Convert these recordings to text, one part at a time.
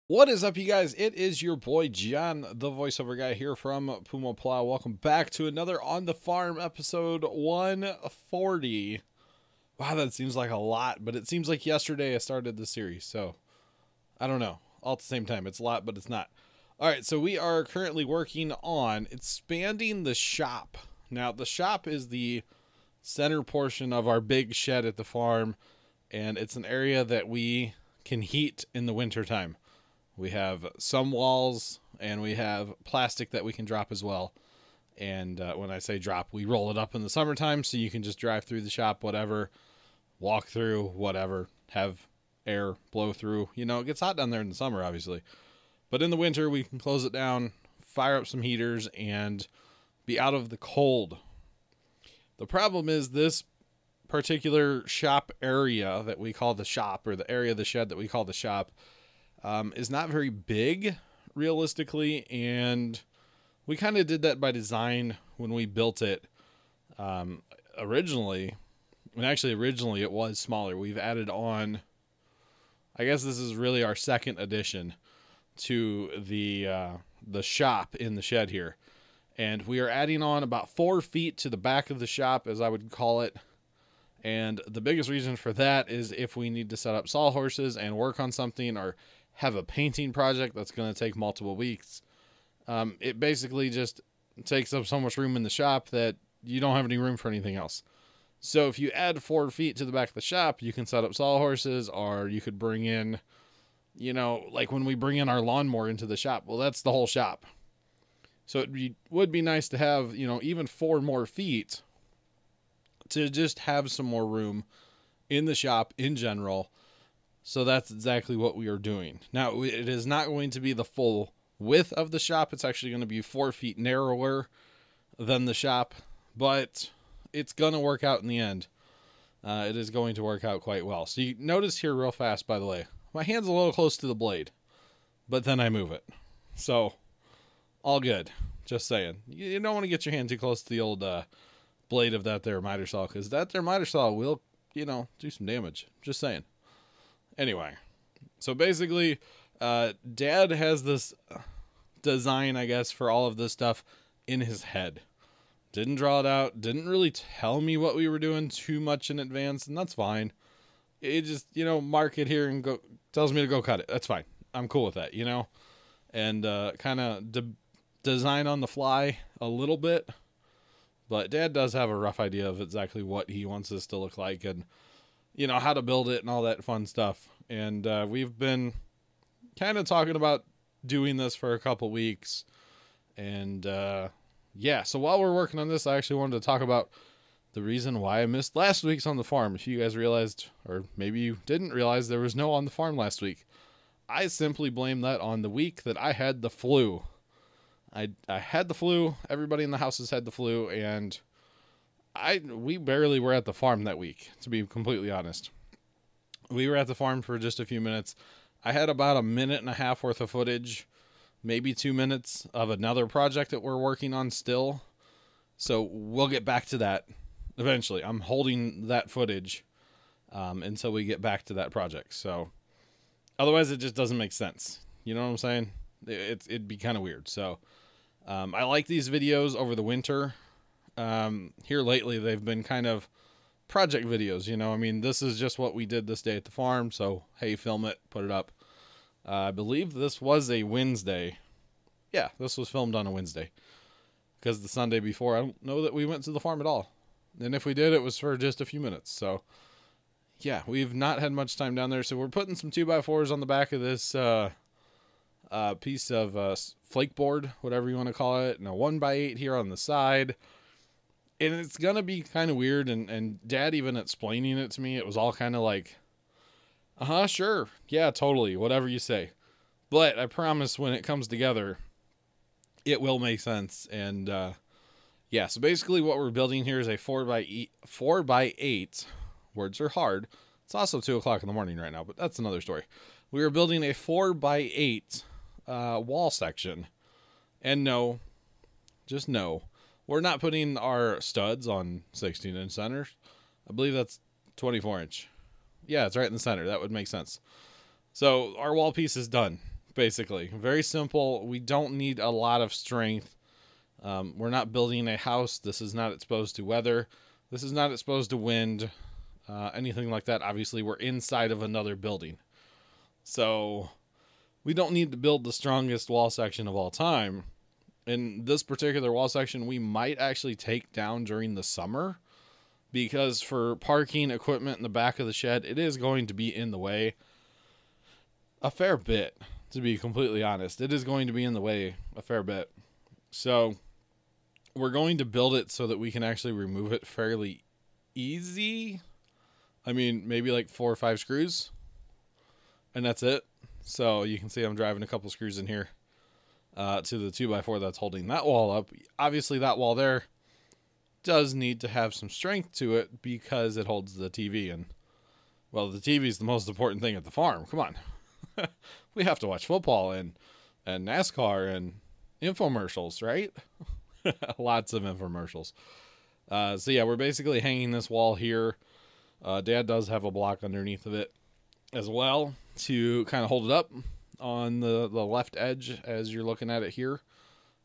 What is up, you guys? It is your boy John, the voiceover guy here from Puma Plow. Welcome back to another On the Farm episode 140. Wow, that seems like a lot, but it seems like yesterday I started the series, so I don't know. All at the same time, it's a lot, but it's not. All right, so we are currently working on expanding the shop. Now, the shop is the center portion of our big shed at the farm, and it's an area that we can heat in the wintertime. We have some walls, and we have plastic that we can drop as well. And when I say drop, we roll it up in the summertime, so you can just drive through the shop, whatever, walk through, whatever, have air blow through. You know, it gets hot down there in the summer, obviously. But in the winter, we can close it down, fire up some heaters, and be out of the cold. The problem is this particular shop area that we call the shop, or the area of the shed that we call the shop, is not very big, realistically, and we kind of did that by design when we built it originally. And actually, originally it was smaller. We've added on, I guess this is really our second addition to the shop in the shed here. And we are adding on about 4 feet to the back of the shop, as I would call it. And the biggest reason for that is if we need to set up sawhorses and work on something, or have a painting project that's going to take multiple weeks. It basically just takes up so much room in the shop that you don't have any room for anything else. So if you add 4 feet to the back of the shop, you can set up sawhorses, or you could bring in, you know, like when we bring in our lawnmower into the shop, well, that's the whole shop. So would be nice to have, you know, even 4 more feet to just have some more room in the shop in general. So that's exactly what we are doing. Now, it is not going to be the full width of the shop. It's actually going to be 4 feet narrower than the shop, but it's going to work out in the end. It is going to work out quite well. So you notice here real fast, by the way, my hand's a little close to the blade, but then I move it. So all good. Just saying. You don't want to get your hand too close to the old blade of that there miter saw, because that there miter saw will, you know, do some damage. Just saying. Anyway, so basically, Dad has this design, I guess, for all of this stuff in his head. Didn't draw it out, didn't really tell me what we were doing too much in advance, and that's fine. It just, you know, mark it here and go, tells me to go cut it. That's fine. I'm cool with that, you know? And kind of design on the fly a little bit. But Dad does have a rough idea of exactly what he wants this to look like, and you know, how to build it and all that fun stuff. And we've been kind of talking about doing this for a couple weeks. And yeah, so while we're working on this, I actually wanted to talk about the reason why I missed last week's On the Farm. If you guys realized, or maybe you didn't realize, there was no On the Farm last week. I simply blame that on the week that I had the flu. I had the flu. Everybody in the house has had the flu, and we barely were at the farm that week, to be completely honest. We were at the farm for just a few minutes. I had about a minute and a half worth of footage, maybe 2 minutes of another project that we're working on still. So we'll get back to that eventually. I'm holding that footage until we get back to that project. So otherwise it just doesn't make sense. You know what I'm saying? It'd be kind of weird. So I like these videos over the winter. Here lately, they've been kind of project videos, you know. I mean, this is just what we did this day at the farm, so hey, film it, put it up. I believe this was a Wednesday. Yeah, this was filmed on a Wednesday, because the Sunday before, I don't know that we went to the farm at all. And if we did, it was for just a few minutes. So yeah, we've not had much time down there. So we're putting some 2x4s on the back of this piece of flake board, whatever you want to call it, and a 1x8 here on the side. And it's going to be kind of weird, and Dad even explaining it to me, it was all kind of like, sure, yeah, totally, whatever you say. But I promise when it comes together, it will make sense. And yeah, so basically what we're building here is a 4x8. Words are hard. It's also 2 o'clock in the morning right now, but that's another story. We are building a 4x8 wall section. And no, just no. We're not putting our studs on 16-inch centers. I believe that's 24-inch. Yeah, it's right in the center. That would make sense. So our wall piece is done. basically. Very simple. We don't need a lot of strength. We're not building a house. This is not exposed to weather. This is not exposed to wind, anything like that. Obviously, we're inside of another building. So we don't need to build the strongest wall section of all time. In this particular wall section, we might actually take down during the summer, because for parking equipment in the back of the shed, it is going to be in the way a fair bit, to be completely honest. It is going to be in the way a fair bit. So we're going to build it so that we can actually remove it fairly easy. I mean, maybe like 4 or 5 screws, and that's it. So you can see I'm driving a couple screws in here to the 2x4 that's holding that wall up. Obviously, that wall there does need to have some strength to it because it holds the TV. And, well, the TV is the most important thing at the farm. Come on. We have to watch football and NASCAR and infomercials, right? Lots of infomercials. So, yeah, we're basically hanging this wall here. Dad does have a block underneath of it as well to kind of hold it up on the left edge as you're looking at it here.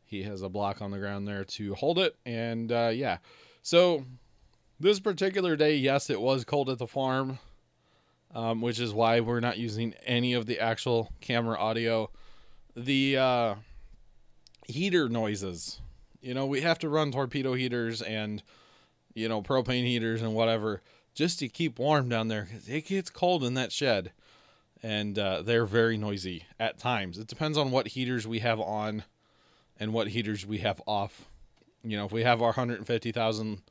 He has a block on the ground there to hold it. And yeah, so this particular day, yes, it was cold at the farm, which is why we're not using any of the actual camera audio. The heater noises, you know, we have to run torpedo heaters and, you know, propane heaters and whatever just to keep warm down there, because it gets cold in that shed. And they're very noisy at times. It depends on what heaters we have on and what heaters we have off. You know, if we have our 150,000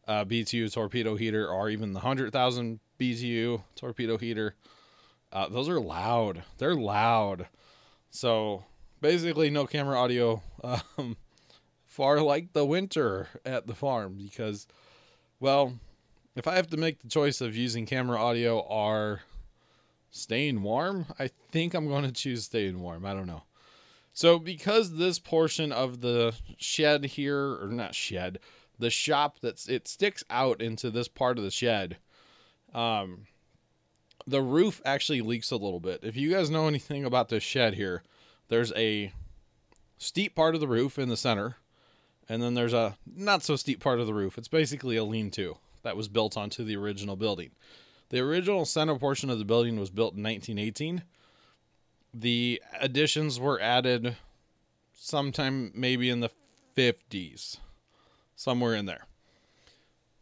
BTU torpedo heater, or even the 100,000 BTU torpedo heater, those are loud. They're loud. So basically no camera audio for like the winter at the farm, because, well, if I have to make the choice of using camera audio or staying warm, I think I'm going to choose staying warm. I don't know. So because this portion of the shed here, or not shed, the shop, it sticks out into this part of the shed, the roof actually leaks a little bit. If you guys know anything about this shed here, there's a steep part of the roof in the center, and then there's a not so steep part of the roof. It's basically a lean-to that was built onto the original building. The original center portion of the building was built in 1918. The additions were added sometime maybe in the 50s. Somewhere in there.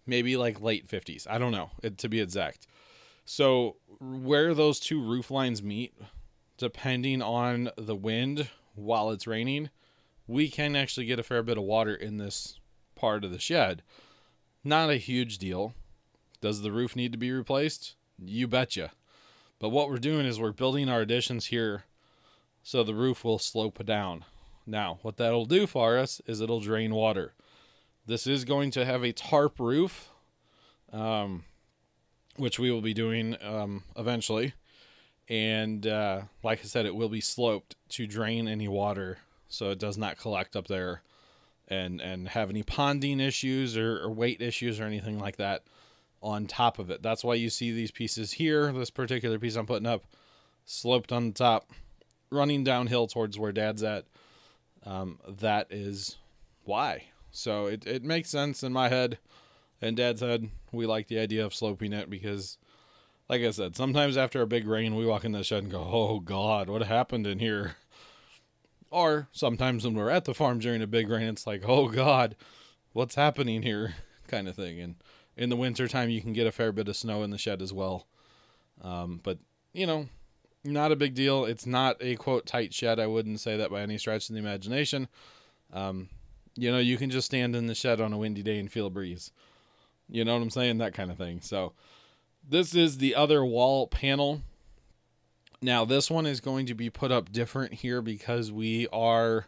Maybe like late 50s. I don't know, to be exact. So where those two roof lines meet, depending on the wind while it's raining, we can actually get a fair bit of water in this part of the shed. Not a huge deal. Does the roof need to be replaced? You betcha. But what we're doing is we're building our additions here so the roof will slope down. Now, what that'll do for us is it'll drain water. This is going to have a tarp roof, which we will be doing eventually. And like I said, it will be sloped to drain any water so it does not collect up there and have any ponding issues or weight issues or anything like that on top of it. That's why you see these pieces here, this particular piece I'm putting up, sloped on the top, running downhill towards where Dad's at. That is why. So it makes sense in my head and Dad's head. We like the idea of sloping it because, like I said, sometimes after a big rain, we walk in the shed and go, oh God, what happened in here? Or sometimes when we're at the farm during a big rain, it's like, oh God, what's happening here? Kind of thing. And in the winter time, you can get a fair bit of snow in the shed as well. But, you know, not a big deal. It's not a, quote, tight shed. I wouldn't say that by any stretch of the imagination. You know, you can just stand in the shed on a windy day and feel a breeze. You know what I'm saying? That kind of thing. So this is the other wall panel. Now, this one is going to be put up different here because we are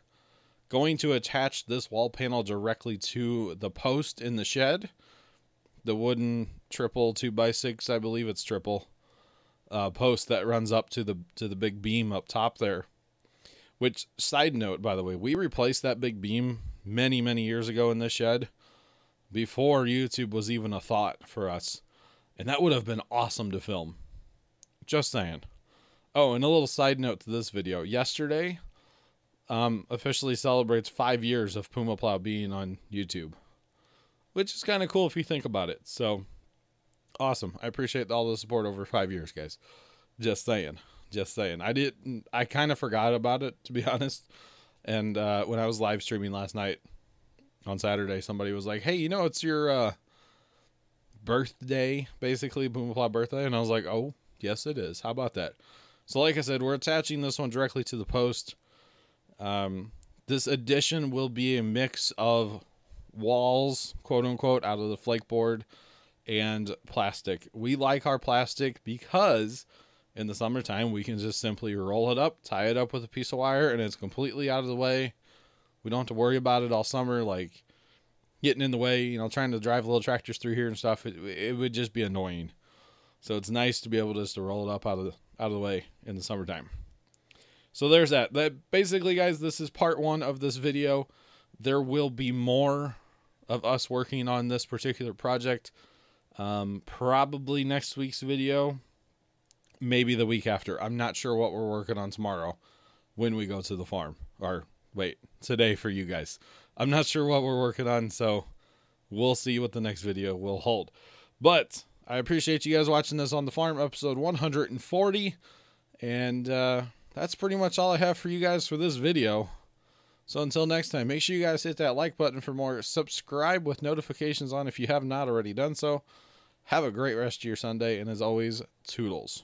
going to attach this wall panel directly to the post in the shed. The wooden triple 2x6, I believe it's triple, post that runs up to the big beam up top there. Which, side note, by the way, we replaced that big beam many, many years ago in this shed before YouTube was even a thought for us. And that would have been awesome to film. Just saying. Oh, and a little side note to this video. Yesterday, officially celebrates 5 years of Puma Plow being on YouTube, which is kind of cool if you think about it. So, awesome. I appreciate all the support over 5 years, guys. Just saying. Just saying. I kind of forgot about it, to be honest. And when I was live streaming last night on Saturday, somebody was like, hey, you know, it's your birthday, basically, Puma Plow birthday. And I was like, oh, yes, it is. How about that? So like I said, we're attaching this one directly to the post. This edition will be a mix of walls, quote unquote, out of the flake board and plastic. We like our plastic because in the summertime, we can just simply roll it up, tie it up with a piece of wire, and it's completely out of the way. We don't have to worry about it all summer, like getting in the way, you know, trying to drive little tractors through here and stuff. It would just be annoying. So it's nice to be able just to roll it up out of the way in the summertime. So there's that. That basically, guys, this is part 1 of this video. There will be more of us working on this particular project. Probably next week's video, maybe the week after. I'm not sure what we're working on tomorrow when we go to the farm. Or wait, today for you guys. I'm not sure what we're working on, so we'll see what the next video will hold. But I appreciate you guys watching this on the farm, episode 140. And that's pretty much all I have for you guys for this video. So until next time, make sure you guys hit that like button for more. Subscribe with notifications on if you have not already done so. Have a great rest of your Sunday. And as always, toodles.